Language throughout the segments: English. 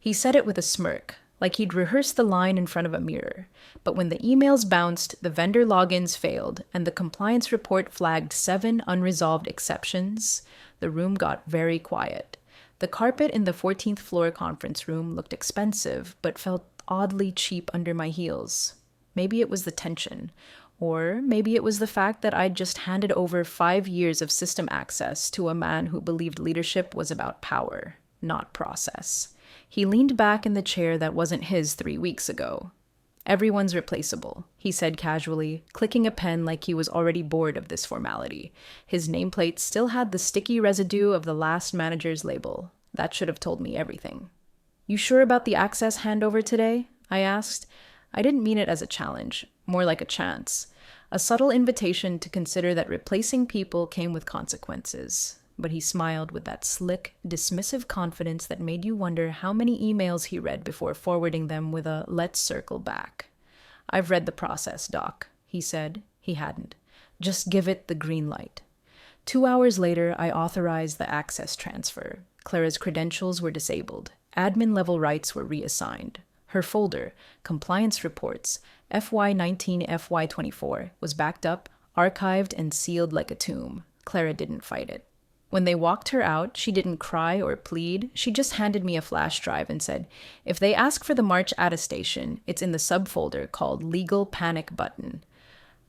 He said it with a smirk, like he'd rehearsed the line in front of a mirror. But when the emails bounced, the vendor logins failed, and the compliance report flagged 7 unresolved exceptions, the room got very quiet. The carpet in the 14th floor conference room looked expensive, but felt oddly cheap under my heels. Maybe it was the tension, or maybe it was the fact that I'd just handed over 5 years of system access to a man who believed leadership was about power, not process. He leaned back in the chair that wasn't his 3 weeks ago. "Everyone's replaceable," he said casually, clicking a pen like he was already bored of this formality. His nameplate still had the sticky residue of the last manager's label. That should have told me everything. "You sure about the access handover today?" I asked. I didn't mean it as a challenge, more like a chance. A subtle invitation to consider that replacing people came with consequences. But he smiled with that slick, dismissive confidence that made you wonder how many emails he read before forwarding them with a "let's circle back." "I've read the process, Doc," he said. He hadn't. "Just give it the green light." 2 hours later, I authorized the access transfer. Clara's credentials were disabled. Admin-level rights were reassigned. Her folder, Compliance Reports, FY19, FY24, was backed up, archived, and sealed like a tomb. Clara didn't fight it. When they walked her out, she didn't cry or plead. She just handed me a flash drive and said, "If they ask for the March attestation, it's in the subfolder called Legal Panic Button."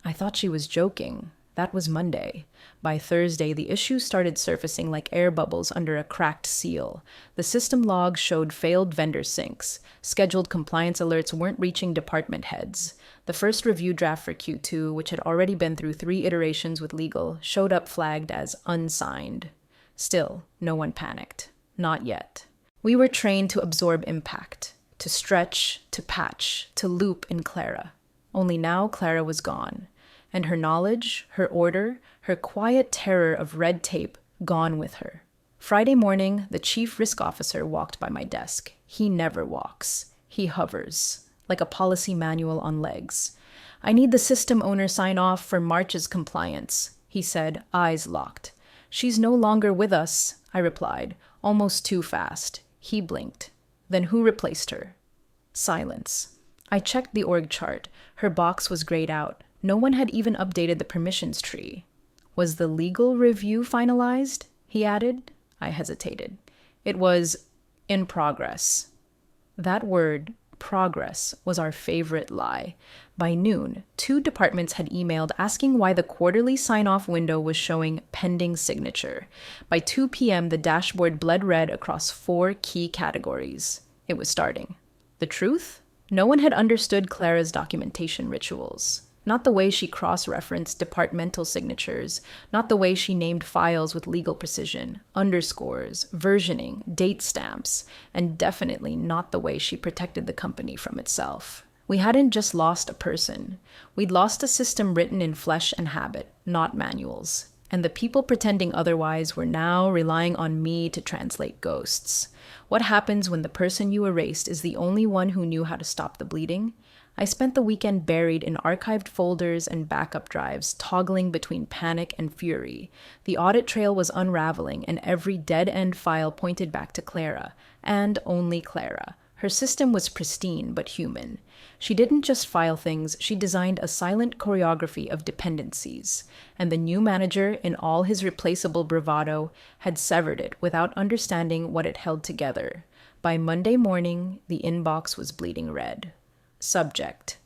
I thought she was joking. That was Monday. By Thursday, the issue started surfacing like air bubbles under a cracked seal. The system logs showed failed vendor syncs. Scheduled compliance alerts weren't reaching department heads. The first review draft for Q2, which had already been through 3 iterations with legal, showed up flagged as unsigned. Still, no one panicked. Not yet. We were trained to absorb impact, to stretch, to patch, to loop in Clara. Only now Clara was gone. And her knowledge, her order, her quiet terror of red tape gone with her. Friday morning, the chief risk officer walked by my desk. He never walks. He hovers, like a policy manual on legs. "I need the system owner sign off for March's compliance," he said, eyes locked. "She's no longer with us," I replied, almost too fast. He blinked. "Then who replaced her?" Silence. I checked the org chart. Her box was grayed out. No one had even updated the permissions tree. "Was the legal review finalized?" he added. I hesitated. It was in progress. That word, progress, was our favorite lie. By noon, 2 departments had emailed asking why the quarterly sign-off window was showing pending signature. By 2 p.m., the dashboard bled red across 4 key categories. It was starting. The truth? No one had understood Clara's documentation rituals. Not the way she cross-referenced departmental signatures, not the way she named files with legal precision, underscores, versioning, date stamps, and definitely not the way she protected the company from itself. We hadn't just lost a person. We'd lost a system written in flesh and habit, not manuals. And the people pretending otherwise were now relying on me to translate ghosts. What happens when the person you erased is the only one who knew how to stop the bleeding? I spent the weekend buried in archived folders and backup drives, toggling between panic and fury. The audit trail was unraveling, and every dead-end file pointed back to Clara, and only Clara. Her system was pristine but human. She didn't just file things, she designed a silent choreography of dependencies. And the new manager, in all his replaceable bravado, had severed it without understanding what it held together. By Monday morning, the inbox was bleeding red. Subject: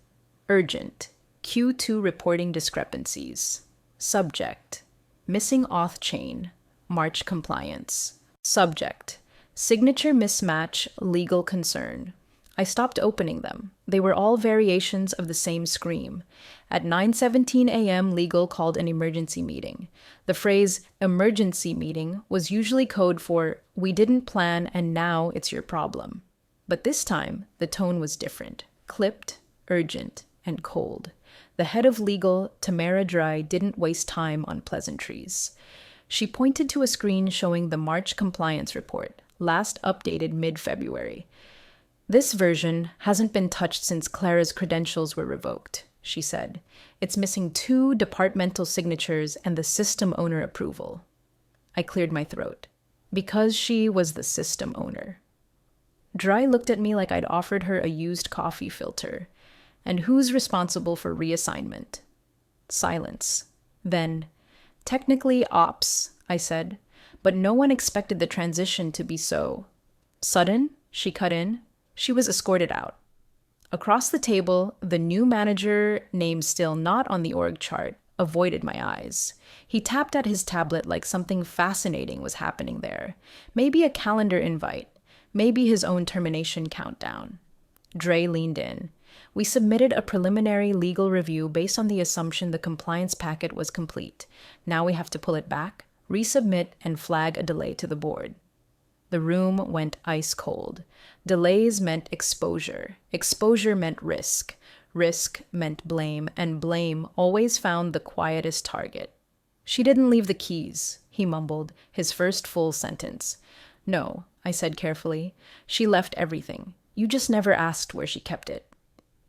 urgent, Q2 reporting discrepancies. Subject: missing auth chain, March compliance. Subject: signature mismatch, legal concern. I stopped opening them. They were all variations of the same scream. At 9:17 a.m., legal called an emergency meeting. The phrase emergency meeting was usually code for "we didn't plan and now it's your problem." But this time, the tone was different. Clipped, urgent, and cold. The head of legal, Tamara Dry, didn't waste time on pleasantries. She pointed to a screen showing the March compliance report, last updated mid-February. "This version hasn't been touched since Clara's credentials were revoked," she said. "It's missing 2 departmental signatures and the system owner approval." I cleared my throat. Because she was the system owner. Dry looked at me like I'd offered her a used coffee filter. And who's responsible for reassignment? Silence. Then, technically ops, I said, but no one expected the transition to be so sudden. She cut in. She was escorted out. Across the table, the new manager, name still not on the org chart, avoided my eyes. He tapped at his tablet like something fascinating was happening there. Maybe a calendar invite. Maybe his own termination countdown. Dre leaned in. We submitted a preliminary legal review based on the assumption the compliance packet was complete. Now we have to pull it back, resubmit, and flag a delay to the board. The room went ice cold. Delays meant exposure. Exposure meant risk. Risk meant blame, and blame always found the quietest target. She didn't leave the keys, he mumbled, his first full sentence. No, I said carefully. She left everything. You just never asked where she kept it.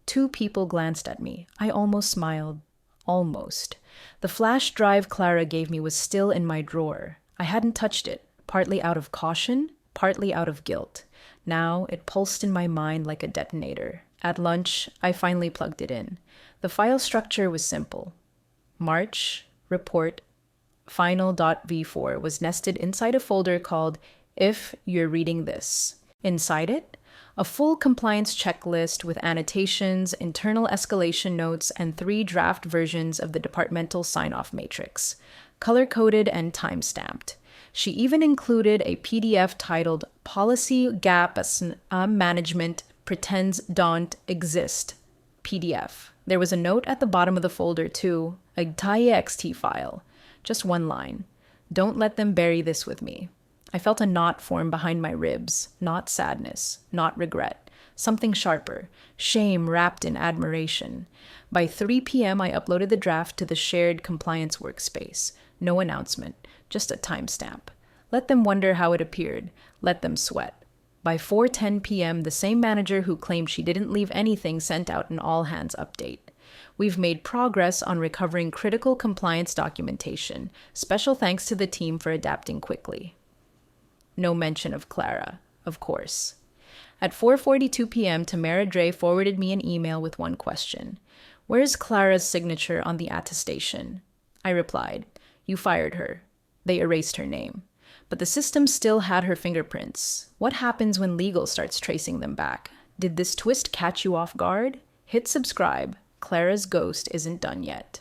Two people glanced at me. I almost smiled. Almost. The flash drive Clara gave me was still in my drawer. I hadn't touched it, partly out of caution, partly out of guilt. Now it pulsed in my mind like a detonator. At lunch, I finally plugged it in. The file structure was simple. March, report, final.v4 was nested inside a folder called If You're Reading This. Inside it, a full compliance checklist with annotations, internal escalation notes, and 3 draft versions of the departmental sign-off matrix, color-coded and time-stamped. She even included a PDF titled Policy Gaps Management Pretends Don't Exist PDF. There was a note at the bottom of the folder too, a .txt file. Just one line. Don't let them bury this with me. I felt a knot form behind my ribs, not sadness, not regret. Something sharper, shame wrapped in admiration. By 3 p.m., I uploaded the draft to the shared compliance workspace. No announcement, just a timestamp. Let them wonder how it appeared. Let them sweat. By 4:10 p.m., the same manager who claimed she didn't leave anything sent out an all-hands update. We've made progress on recovering critical compliance documentation. Special thanks to the team for adapting quickly. No mention of Clara, of course. At 4:42 p.m., Tamara Dre forwarded me an email with one question. Where's Clara's signature on the attestation? I replied, You fired her. They erased her name. But the system still had her fingerprints. What happens when legal starts tracing them back? Did this twist catch you off guard? Hit subscribe. Clara's ghost isn't done yet.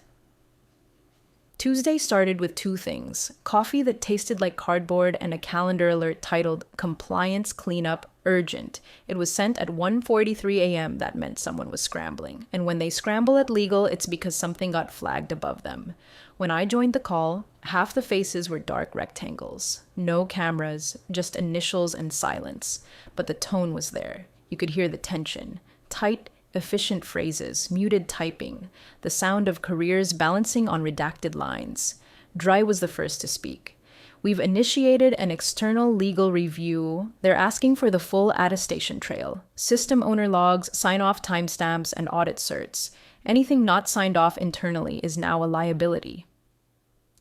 Tuesday started with 2 things: coffee that tasted like cardboard and a calendar alert titled Compliance Cleanup Urgent. It was sent at 1:43 a.m. That meant someone was scrambling. And when they scramble at legal, it's because something got flagged above them. When I joined the call, half the faces were dark rectangles. No cameras, just initials and silence. But the tone was there. You could hear the tension. Tight, efficient phrases, muted typing, the sound of careers balancing on redacted lines. Dry was the first to speak. We've initiated an external legal review. They're asking for the full attestation trail, system owner logs, sign-off timestamps, and audit certs. Anything not signed off internally is now a liability.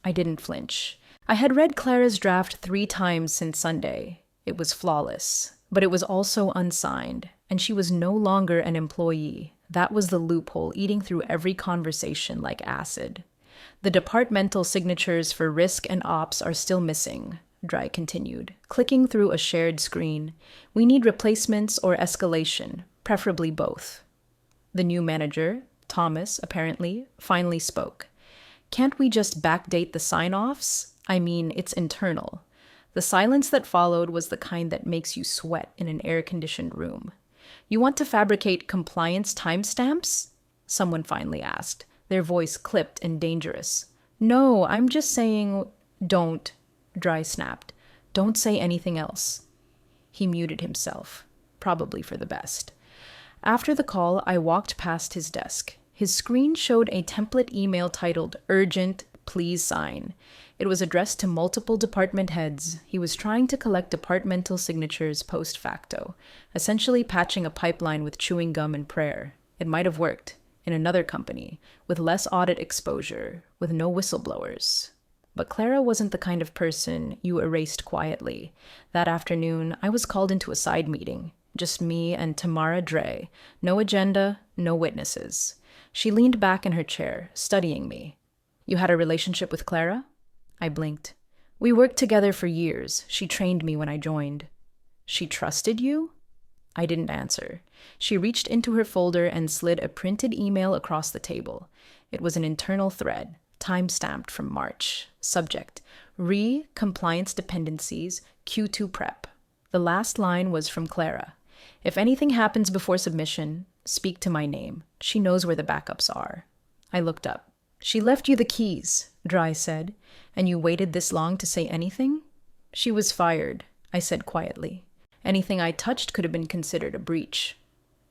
I didn't flinch. I had read Clara's draft 3 times since Sunday. It was flawless, but it was also unsigned. And she was no longer an employee. That was the loophole eating through every conversation like acid. The departmental signatures for risk and ops are still missing, Dry continued, clicking through a shared screen. We need replacements or escalation, preferably both. The new manager, Thomas, apparently, finally spoke. Can't we just backdate the sign-offs? I mean, it's internal. The silence that followed was the kind that makes you sweat in an air-conditioned room. You want to fabricate compliance timestamps? Someone finally asked, their voice clipped and dangerous. No, I'm just saying, don't, Dry snapped. Don't say anything else. He muted himself, probably for the best. After the call, I walked past his desk. His screen showed a template email titled Urgent, Please Sign. It was addressed to multiple department heads. He was trying to collect departmental signatures post facto, essentially patching a pipeline with chewing gum and prayer. It might have worked in another company, with less audit exposure, with no whistleblowers. But Clara wasn't the kind of person you erased quietly. That afternoon, I was called into a side meeting. just me and Tamara Dre. No agenda, no witnesses. She leaned back in her chair, studying me. You had a relationship with Clara? I blinked. We worked together for years. She trained me when I joined. She trusted you? I didn't answer. She reached into her folder and slid a printed email across the table. It was an internal thread, time-stamped from March. Subject: Compliance Dependencies, Q2 Prep. The last line was from Clara. If anything happens before submission, speak to my name. She knows where the backups are. I looked up. She left you the keys, Dry said, and you waited this long to say anything? She was fired, I said quietly. Anything I touched could have been considered a breach.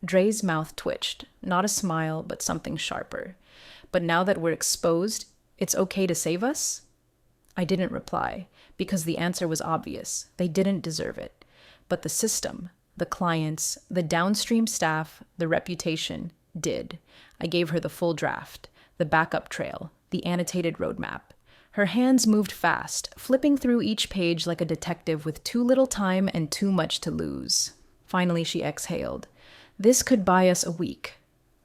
Dre's mouth twitched, not a smile, but something sharper. But now that we're exposed, it's okay to save us? I didn't reply, because the answer was obvious. They didn't deserve it. But the system, the clients, the downstream staff, the reputation, did. I gave her the full draft, the backup trail, the annotated roadmap. Her hands moved fast, flipping through each page like a detective with too little time and too much to lose. Finally, she exhaled. This could buy us a week.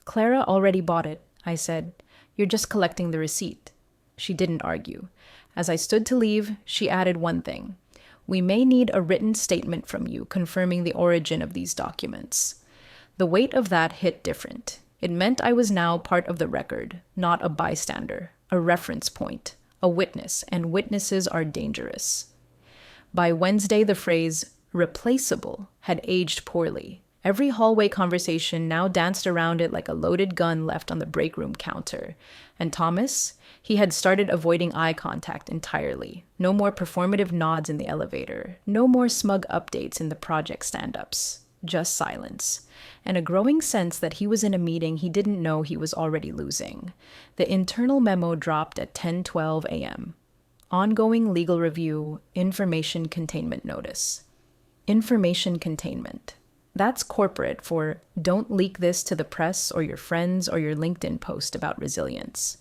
Clara already bought it, I said. You're just collecting the receipt. She didn't argue. As I stood to leave, she added one thing. We may need a written statement from you confirming the origin of these documents. The weight of that hit different. It meant I was now part of the record, not a bystander, a reference point, a witness, and witnesses are dangerous. By Wednesday, the phrase replaceable had aged poorly. Every hallway conversation now danced around it like a loaded gun left on the break room counter. And Thomas? He had started avoiding eye contact entirely. No more performative nods in the elevator. No more smug updates in the project stand-ups. Just silence. And a growing sense that he was in a meeting he didn't know he was already losing. The internal memo dropped at 10:12 a.m. Ongoing legal review, information containment notice. Information containment. That's corporate for don't leak this to the press or your friends or your LinkedIn post about resilience.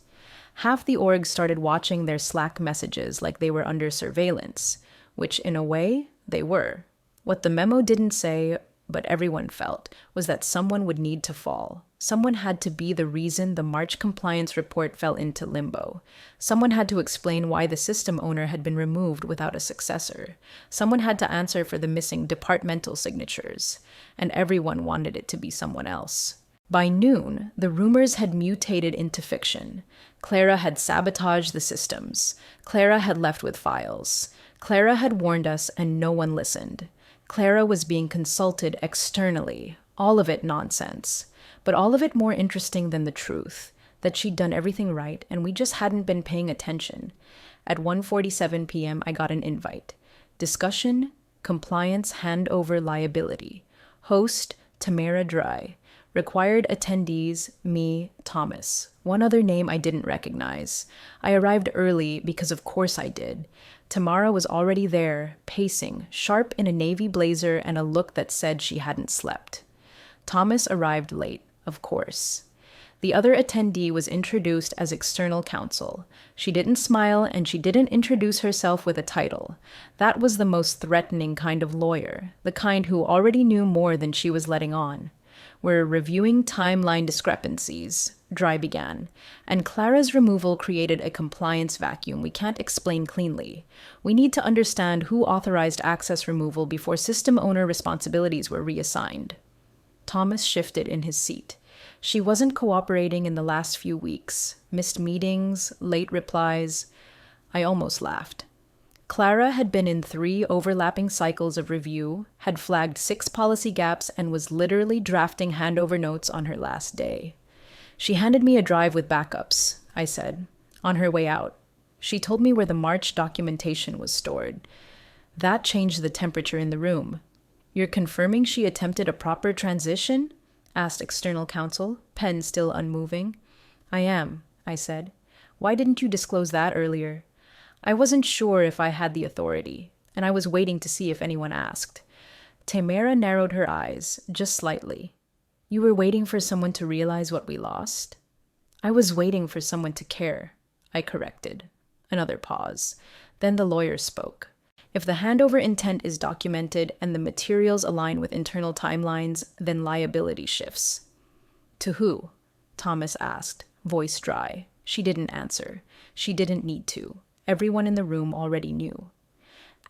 Half the org started watching their Slack messages like they were under surveillance, which in a way, they were. What the memo didn't say, but everyone felt, was that someone would need to fall. Someone had to be the reason the March compliance report fell into limbo. Someone had to explain why the system owner had been removed without a successor. Someone had to answer for the missing departmental signatures. And everyone wanted it to be someone else. By noon, the rumors had mutated into fiction. Clara had sabotaged the systems. Clara had left with files. Clara had warned us and no one listened. Clara was being consulted externally. All of it nonsense. But all of it more interesting than the truth, that she'd done everything right and we just hadn't been paying attention. At 1:47 p.m., I got an invite. Discussion, compliance handover liability. Host, Tamara Dry. Required attendees, me, Thomas. One other name I didn't recognize. I arrived early because of course I did. Tamara was already there, pacing, sharp in a navy blazer and a look that said she hadn't slept. Thomas arrived late. Of course. The other attendee was introduced as external counsel. She didn't smile and she didn't introduce herself with a title. That was the most threatening kind of lawyer, the kind who already knew more than she was letting on. We're reviewing timeline discrepancies, Dry began, and Clara's removal created a compliance vacuum we can't explain cleanly. We need to understand who authorized access removal before system owner responsibilities were reassigned. Thomas shifted in his seat. She wasn't cooperating in the last few weeks. Missed meetings, late replies. I almost laughed. Clara had been in 3 overlapping cycles of review, had flagged 6 policy gaps, and was literally drafting handover notes on her last day. She handed me a drive with backups, I said, on her way out. She told me where the March documentation was stored. That changed the temperature in the room. You're confirming she attempted a proper transition? Asked external counsel, pen still unmoving. I am, I said. Why didn't you disclose that earlier? I wasn't sure if I had the authority, and I was waiting to see if anyone asked. Tamara narrowed her eyes, just slightly. You were waiting for someone to realize what we lost? I was waiting for someone to care, I corrected. Another pause. Then the lawyer spoke. If the handover intent is documented and the materials align with internal timelines, then liability shifts. To who? Thomas asked, voice dry. She didn't answer. She didn't need to. Everyone in the room already knew.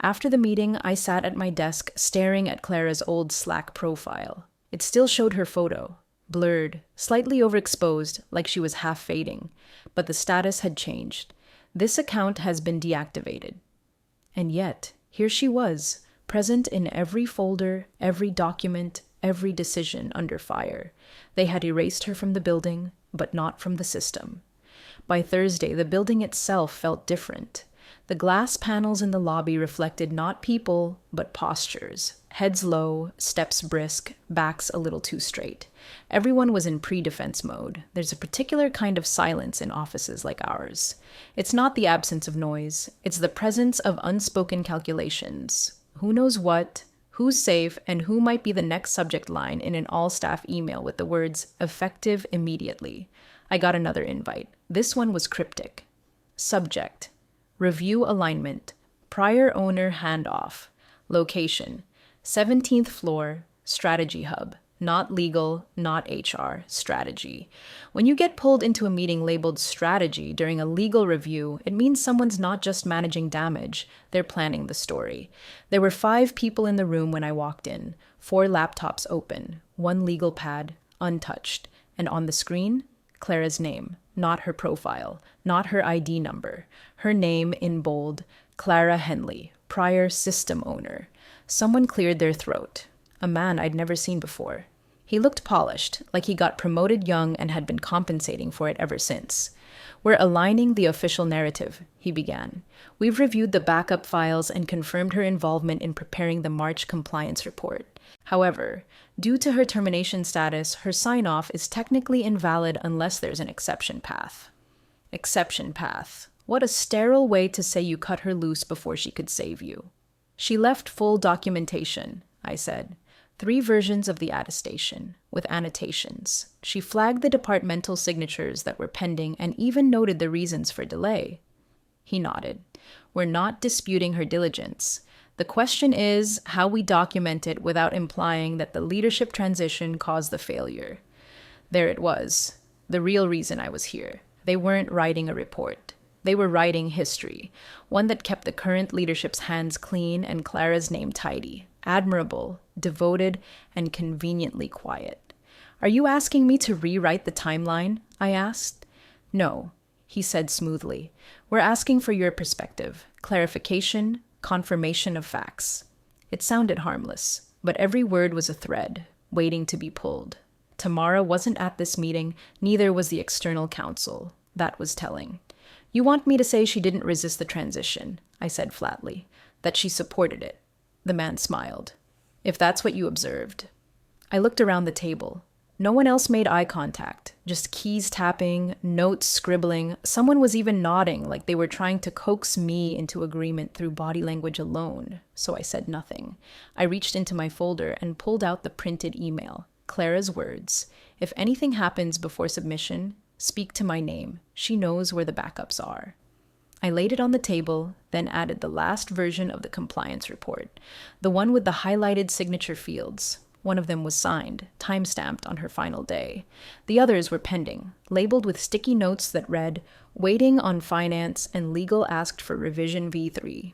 After the meeting, I sat at my desk staring at Clara's old Slack profile. It still showed her photo, blurred, slightly overexposed, like she was half fading, but the status had changed. This account has been deactivated. And yet, here she was, present in every folder, every document, every decision under fire. They had erased her from the building, but not from the system. By Thursday, the building itself felt different. The glass panels in the lobby reflected not people, but postures. Heads low, steps brisk, backs a little too straight. Everyone was in pre-defense mode. There's a particular kind of silence in offices like ours. It's not the absence of noise. It's the presence of unspoken calculations. Who knows what, who's safe, and who might be the next subject line in an all-staff email with the words, effective immediately. I got another invite. This one was cryptic. Subject: review alignment, prior owner handoff, location, 17th floor, strategy hub, not legal, not HR, strategy. When you get pulled into a meeting labeled strategy during a legal review, it means someone's not just managing damage, they're planning the story. There were 5 people in the room when I walked in, 4 laptops open, 1 legal pad, untouched, and on the screen, Clara's name, not her profile, not her ID number. Her name in bold, Clara Henley, prior system owner. Someone cleared their throat. A man I'd never seen before. He looked polished, like he got promoted young and had been compensating for it ever since. We're aligning the official narrative, he began. We've reviewed the backup files and confirmed her involvement in preparing the March compliance report. However, due to her termination status, her sign-off is technically invalid unless there's an exception path. Exception path. What a sterile way to say you cut her loose before she could save you. She left full documentation, I said. 3 versions of the attestation, with annotations. She flagged the departmental signatures that were pending and even noted the reasons for delay. He nodded. We're not disputing her diligence. The question is how we document it without implying that the leadership transition caused the failure. There it was, the real reason I was here. They weren't writing a report. They were writing history, one that kept the current leadership's hands clean and Clara's name tidy, admirable, devoted, and conveniently quiet. Are you asking me to rewrite the timeline? I asked. No, he said smoothly. We're asking for your perspective, clarification, confirmation of facts. It sounded harmless, but every word was a thread, waiting to be pulled. Tamara wasn't at this meeting, neither was the external counsel. That was telling. You want me to say she didn't resist the transition, I said flatly, that she supported it. The man smiled. If that's what you observed. I looked around the table. No one else made eye contact, just keys tapping, notes scribbling. Someone was even nodding like they were trying to coax me into agreement through body language alone, so I said nothing. I reached into my folder and pulled out the printed email. Clara's words. If anything happens before submission, speak to my name. She knows where the backups are. I laid it on the table, then added the last version of the compliance report, the one with the highlighted signature fields. One of them was signed, time-stamped on her final day. The others were pending, labeled with sticky notes that read, waiting on finance and legal asked for revision V3.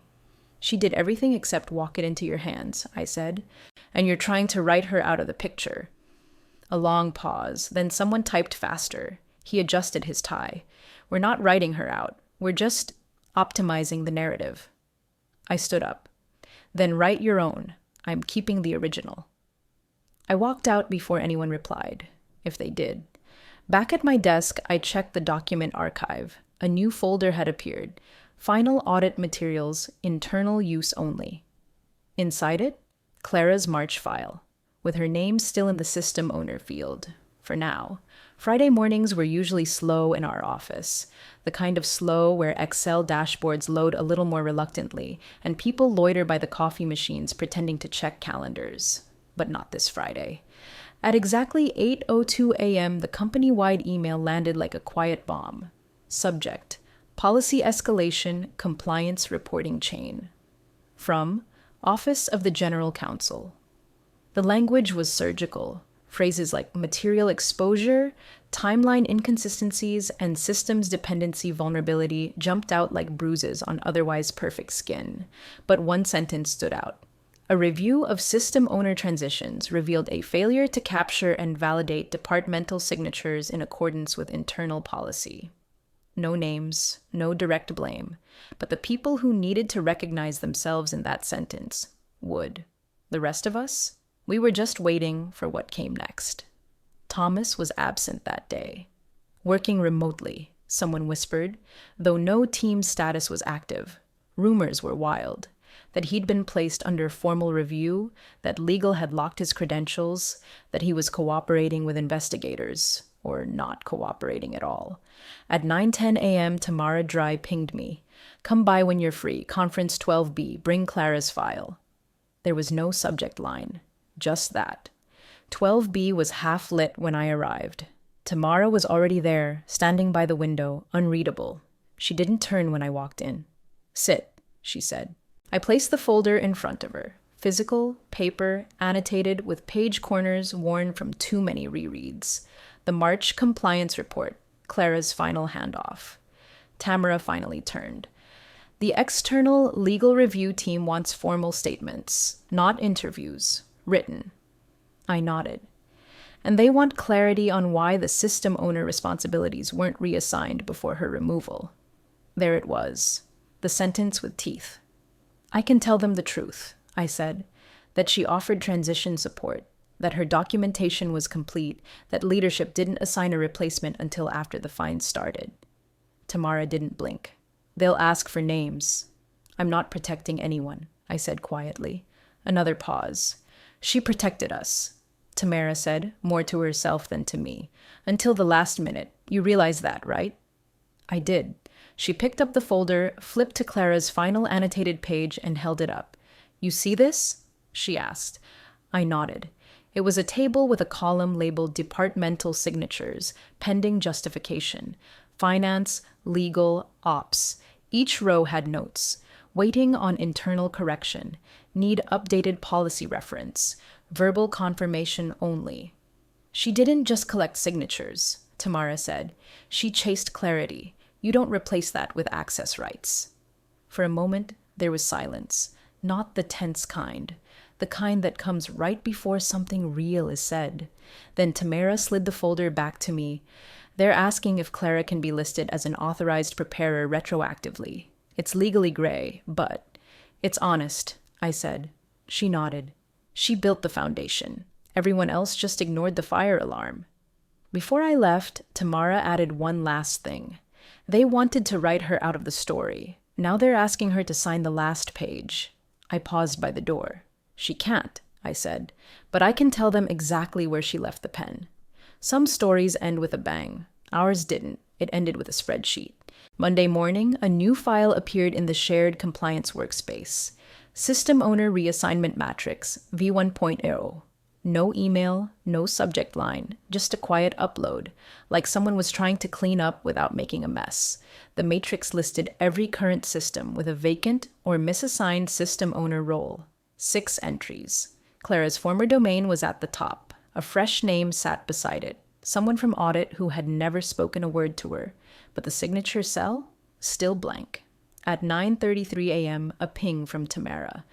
She did everything except walk it into your hands, I said, and you're trying to write her out of the picture. A long pause, then someone typed faster. He adjusted his tie. We're not writing her out. We're just optimizing the narrative. I stood up. Then write your own. I'm keeping the original. I walked out before anyone replied, if they did. Back at my desk, I checked the document archive. A new folder had appeared. Final audit materials, internal use only. Inside it, Clara's March file, with her name still in the system owner field, for now. Friday mornings were usually slow in our office, the kind of slow where Excel dashboards load a little more reluctantly, and people loiter by the coffee machines pretending to check calendars. But not this Friday. At exactly 8:02 a.m., the company-wide email landed like a quiet bomb. Subject: Policy Escalation Compliance Reporting Chain. From Office of the General Counsel. The language was surgical. Phrases like material exposure, timeline inconsistencies, and systems dependency vulnerability jumped out like bruises on otherwise perfect skin. But one sentence stood out. A review of system owner transitions revealed a failure to capture and validate departmental signatures in accordance with internal policy. No names, no direct blame, but the people who needed to recognize themselves in that sentence would. The rest of us? We were just waiting for what came next. Thomas was absent that day. Working remotely, someone whispered, though no team status was active. Rumors were wild. That he'd been placed under formal review, that legal had locked his credentials, that he was cooperating with investigators, or not cooperating at all. At 9:10 a.m., Tamara Dry pinged me. Come by when you're free, conference 12B, bring Clara's file. There was no subject line. Just that. 12B was half lit when I arrived. Tamara was already there, standing by the window, unreadable. She didn't turn when I walked in. Sit, she said. I placed the folder in front of her. Physical, paper, annotated, with page corners worn from too many rereads. The March compliance report, Clara's final handoff. Tamara finally turned. The external legal review team wants formal statements, not interviews. Written. I nodded. And they want clarity on why the system owner responsibilities weren't reassigned before her removal. There it was, the sentence with teeth. I can tell them the truth, I said, that she offered transition support, that her documentation was complete, that leadership didn't assign a replacement until after the fines started. Tamara didn't blink. They'll ask for names. I'm not protecting anyone, I said quietly. Another pause. She protected us, Tamara said, more to herself than to me. Until the last minute. You realize that, right? I did. She picked up the folder, flipped to Clara's final annotated page, and held it up. You see this? She asked. I nodded. It was a table with a column labeled Departmental Signatures, Pending Justification, Finance, Legal, Ops. Each row had notes. Waiting on internal correction. Need updated policy reference. Verbal confirmation only. She didn't just collect signatures, Tamara said. She chased clarity. You don't replace that with access rights. For a moment, there was silence. Not the tense kind. The kind that comes right before something real is said. Then Tamara slid the folder back to me. They're asking if Clara can be listed as an authorized preparer retroactively. It's legally gray, but it's honest, I said. She nodded. She built the foundation. Everyone else just ignored the fire alarm. Before I left, Tamara added one last thing. They wanted to write her out of the story. Now they're asking her to sign the last page. I paused by the door. She can't, I said, but I can tell them exactly where she left the pen. Some stories end with a bang. Ours didn't. It ended with a spreadsheet. Monday morning, a new file appeared in the shared compliance workspace. System Owner Reassignment Matrix, V1.0. No email, no subject line, just a quiet upload, like someone was trying to clean up without making a mess. The matrix listed every current system with a vacant or misassigned system owner role. 6 entries. Clara's former domain was at the top. A fresh name sat beside it. Someone from audit who had never spoken a word to her, but the signature cell, still blank. At 9:33 a.m., a ping from Tamara.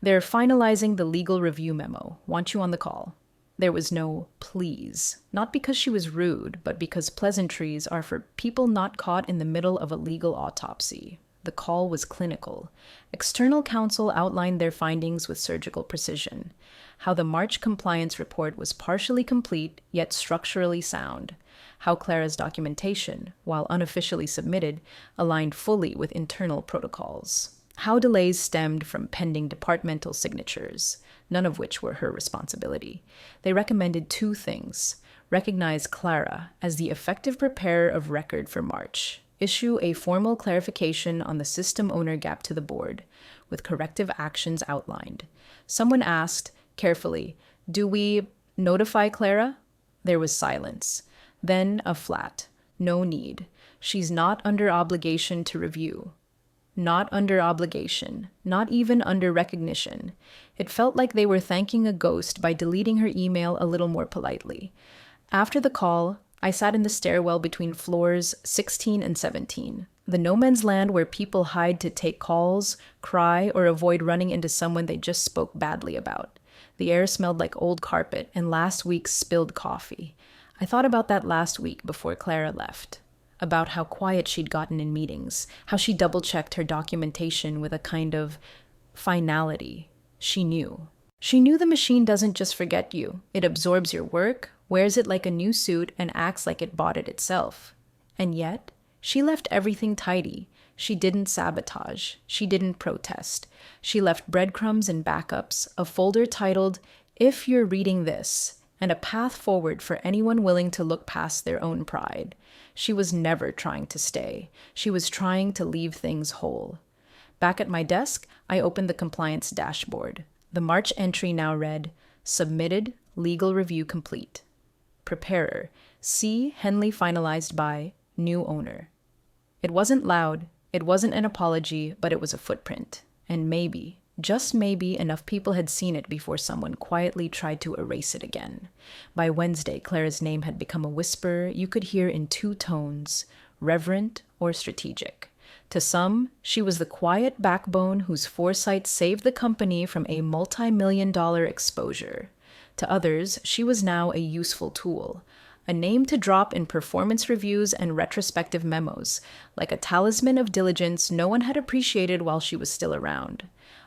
They're finalizing the legal review memo. Want you on the call. There was no please. Not because she was rude, but because pleasantries are for people not caught in the middle of a legal autopsy. The call was clinical. External counsel outlined their findings with surgical precision. How the March compliance report was partially complete, yet structurally sound. How Clara's documentation, while unofficially submitted, aligned fully with internal protocols. How delays stemmed from pending departmental signatures, none of which were her responsibility. They recommended 2 things. Recognize Clara as the effective preparer of record for March. Issue a formal clarification on the system owner gap to the board, with corrective actions outlined. Someone asked, carefully, do we notify Clara? There was silence. Then a flat. No need. She's not under obligation to review. not under obligation, not even under recognition. It felt like they were thanking a ghost by deleting her email a little more politely. After the call, I sat in the stairwell between floors 16 and 17, the no man's land where people hide to take calls, cry, or avoid running into someone they just spoke badly about. The air smelled like old carpet and last week's spilled coffee. I thought about that last week before Clara left, about how quiet she'd gotten in meetings, how she double-checked her documentation with a kind of finality. She knew. She knew the machine doesn't just forget you. It absorbs your work, wears it like a new suit, and acts like it bought it itself. And yet, she left everything tidy. She didn't sabotage. She didn't protest. She left breadcrumbs and backups, a folder titled, "If You're Reading This," and a path forward for anyone willing to look past their own pride. She was never trying to stay. She was trying to leave things whole. Back at my desk, I opened the compliance dashboard. The March entry now read, "Submitted, legal review complete. Preparer, C. Henley finalized by new owner." It wasn't loud, it wasn't an apology, but it was a footprint. And maybe, just maybe, enough people had seen it before someone quietly tried to erase it again. By Wednesday, Clara's name had become a whisper you could hear in two tones, reverent or strategic. To some, she was the quiet backbone whose foresight saved the company from a multi-million-dollar exposure. To others, she was now a useful tool, a name to drop in performance reviews and retrospective memos, like a talisman of diligence no one had appreciated while she was still around.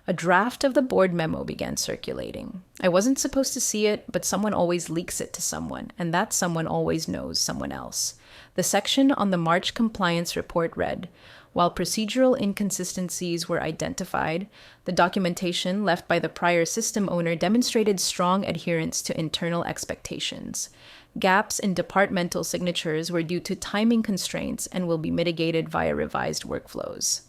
A draft of the board memo began circulating. I wasn't supposed to see it, but someone always leaks it to someone, and that someone always knows someone else. The section on the March compliance report read, "While procedural inconsistencies were identified, the documentation left by the prior system owner demonstrated strong adherence to internal expectations. Gaps in departmental signatures were due to timing constraints and will be mitigated via revised workflows."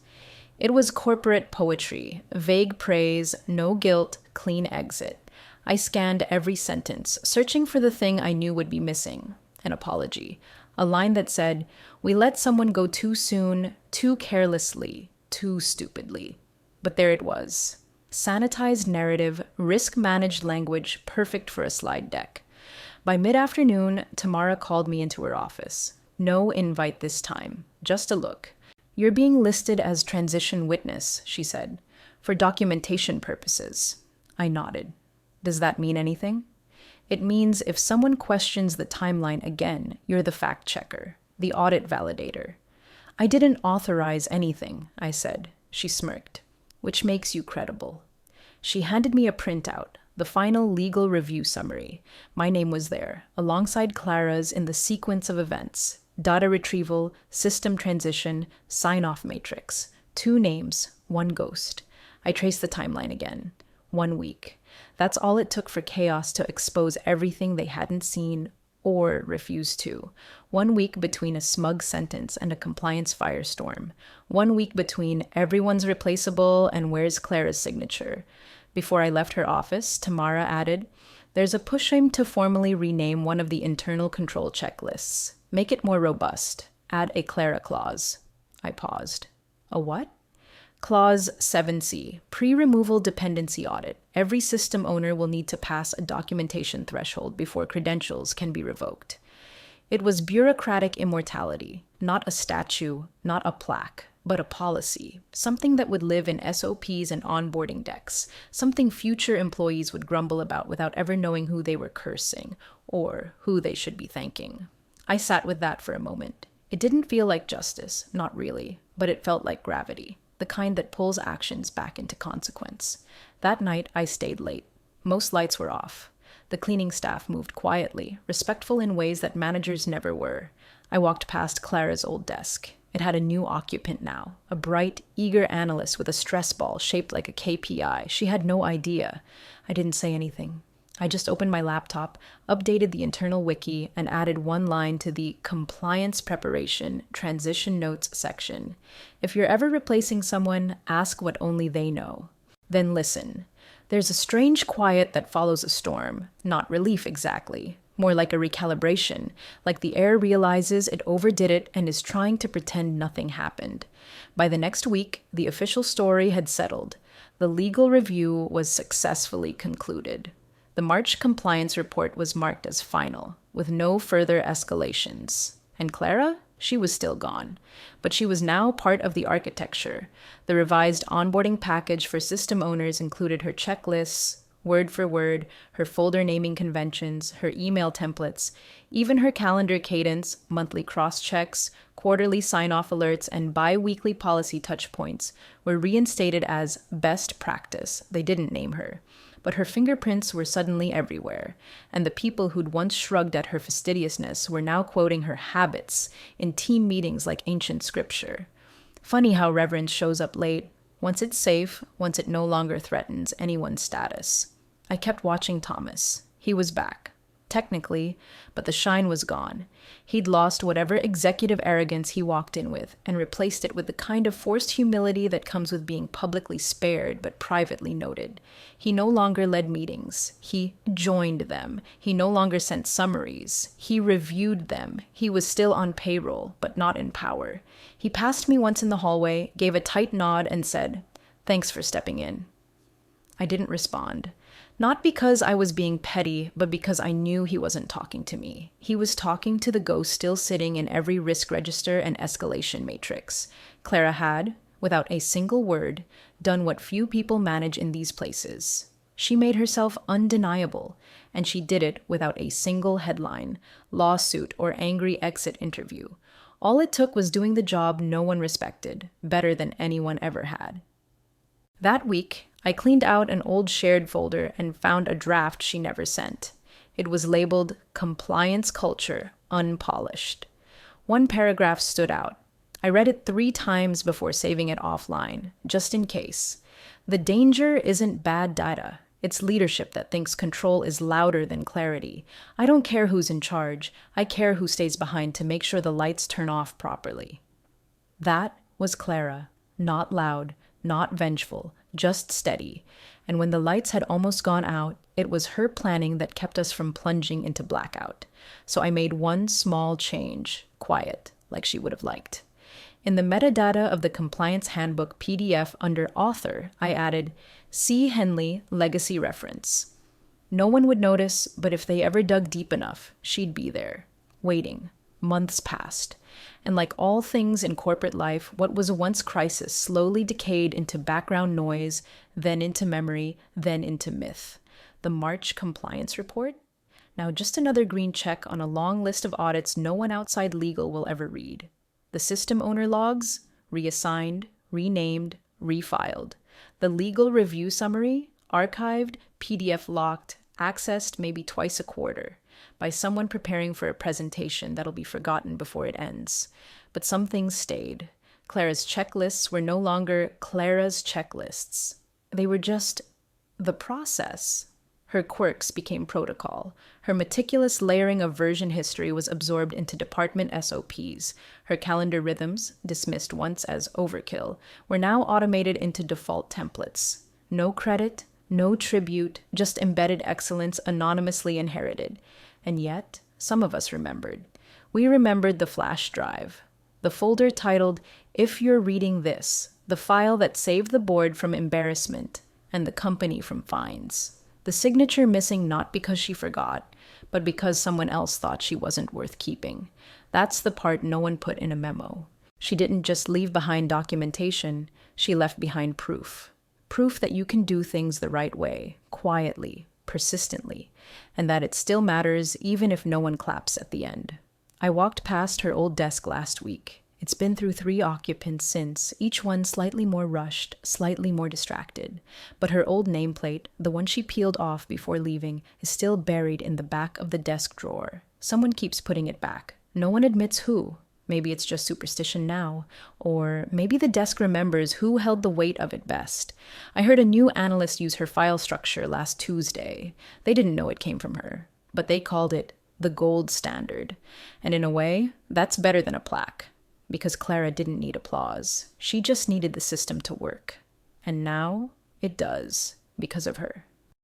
It was corporate poetry, vague praise, no guilt, clean exit. I scanned every sentence, searching for the thing I knew would be missing, an apology. A line that said, "We let someone go too soon, too carelessly, too stupidly." But there it was. Sanitized narrative, risk-managed language, perfect for a slide deck. By mid-afternoon, Tamara called me into her office. No invite this time, just a look. "You're being listed as transition witness," she said, "for documentation purposes." I nodded. "Does that mean anything?" "It means if someone questions the timeline again, you're the fact-checker, the audit validator." "I didn't authorize anything," I said. She smirked. "Which makes you credible." She handed me a printout, the final legal review summary. My name was there, alongside Clara's in the sequence of events. Data retrieval, system transition, sign-off matrix. 2 names, 1 ghost. I traced the timeline again. 1 week. That's all it took for chaos to expose everything they hadn't seen or refused to. 1 week between a smug sentence and a compliance firestorm. 1 week between everyone's replaceable and where's Clara's signature. Before I left her office, Tamara added, "There's a push to formally rename one of the internal control checklists. Make it more robust. Add a Clara clause." I paused. "A what?" Clause 7C, pre-removal dependency audit. Every system owner will need to pass a documentation threshold before credentials can be revoked. It was bureaucratic immortality, not a statue, not a plaque, but a policy, something that would live in SOPs and onboarding decks, something future employees would grumble about without ever knowing who they were cursing or who they should be thanking. I sat with that for a moment. It didn't feel like justice, not really, but it felt like gravity, the kind that pulls actions back into consequence. That night, I stayed late. Most lights were off. The cleaning staff moved quietly, respectful in ways that managers never were. I walked past Clara's old desk. It had a new occupant now, a bright, eager analyst with a stress ball shaped like a KPI. She had no idea. I didn't say anything. I just opened my laptop, updated the internal wiki, and added 1 line to the compliance preparation transition notes section. If you're ever replacing someone, ask what only they know. Then listen. There's a strange quiet that follows a storm. Not relief exactly, More like a recalibration, like the air realizes it overdid it and is trying to pretend nothing happened. By the next week, the official story had settled. The legal review was successfully concluded. The March compliance report was marked as final, with no further escalations. And Clara? She was still gone. But she was now part of the architecture. The revised onboarding package for system owners included her checklists, word for word, her folder naming conventions, her email templates, even her calendar cadence, monthly cross-checks, quarterly sign-off alerts, and bi-weekly policy touchpoints were reinstated as best practice. They didn't name her. But her fingerprints were suddenly everywhere, and the people who'd once shrugged at her fastidiousness were now quoting her habits in team meetings like ancient scripture. Funny how reverence shows up late, once it's safe, once it no longer threatens anyone's status. I kept watching Thomas. He was back. Technically, but the shine was gone. He'd lost whatever executive arrogance he walked in with and replaced it with the kind of forced humility that comes with being publicly spared but privately noted. He no longer led meetings. He joined them. He no longer sent summaries. He reviewed them. He was still on payroll, but not in power. He passed me once in the hallway, gave a tight nod, and said, "Thanks for stepping in." I didn't respond. Not because I was being petty, but because I knew he wasn't talking to me. He was talking to the ghost still sitting in every risk register and escalation matrix. Clara had, without a single word, done what few people manage in these places. She made herself undeniable, and she did it without a single headline, lawsuit, or angry exit interview. All it took was doing the job no one respected, better than anyone ever had. That week, I cleaned out an old shared folder and found a draft she never sent. It was labeled Compliance Culture, Unpolished. One paragraph stood out. I read it 3 times before saving it offline, just in case. The danger isn't bad data. It's leadership that thinks control is louder than clarity. I don't care who's in charge. I care who stays behind to make sure the lights turn off properly. That was Clara. Not loud, not vengeful, just steady. And when the lights had almost gone out, it was her planning that kept us from plunging into blackout. So I made one small change, quiet, like she would have liked. In the metadata of the Compliance Handbook PDF under Author, I added, C. Henley, Legacy Reference. No one would notice, but if they ever dug deep enough, she'd be there, waiting. Months passed. And like all things in corporate life, what was a once crisis slowly decayed into background noise, then into memory, then into myth. The March compliance report? Now just another green check on a long list of audits no one outside legal will ever read. The system owner logs? Reassigned, renamed, refiled. The legal review summary? Archived, PDF locked, accessed maybe twice a quarter, by someone preparing for a presentation that'll be forgotten before it ends. But some things stayed. Clara's checklists were no longer Clara's checklists. They were just the process. Her quirks became protocol. Her meticulous layering of version history was absorbed into department SOPs. Her calendar rhythms, dismissed once as overkill, were now automated into default templates. No credit, no tribute, just embedded excellence anonymously inherited. And yet, some of us remembered. We remembered the flash drive, the folder titled, If You're Reading This, the file that saved the board from embarrassment and the company from fines. The signature missing not because she forgot, but because someone else thought she wasn't worth keeping. That's the part no one put in a memo. She didn't just leave behind documentation, she left behind proof. Proof that you can do things the right way, quietly, persistently, and that it still matters even if no one claps at the end. I walked past her old desk last week. It's been through 3 occupants since, each one slightly more rushed, slightly more distracted. But her old nameplate, the one she peeled off before leaving, is still buried in the back of the desk drawer. Someone keeps putting it back. No one admits who. Maybe it's just superstition now. Or maybe the desk remembers who held the weight of it best. I heard a new analyst use her file structure last Tuesday. They didn't know it came from her, but they called it the gold standard. And in a way, that's better than a plaque. Because Clara didn't need applause. She just needed the system to work. And now, it does, because of her.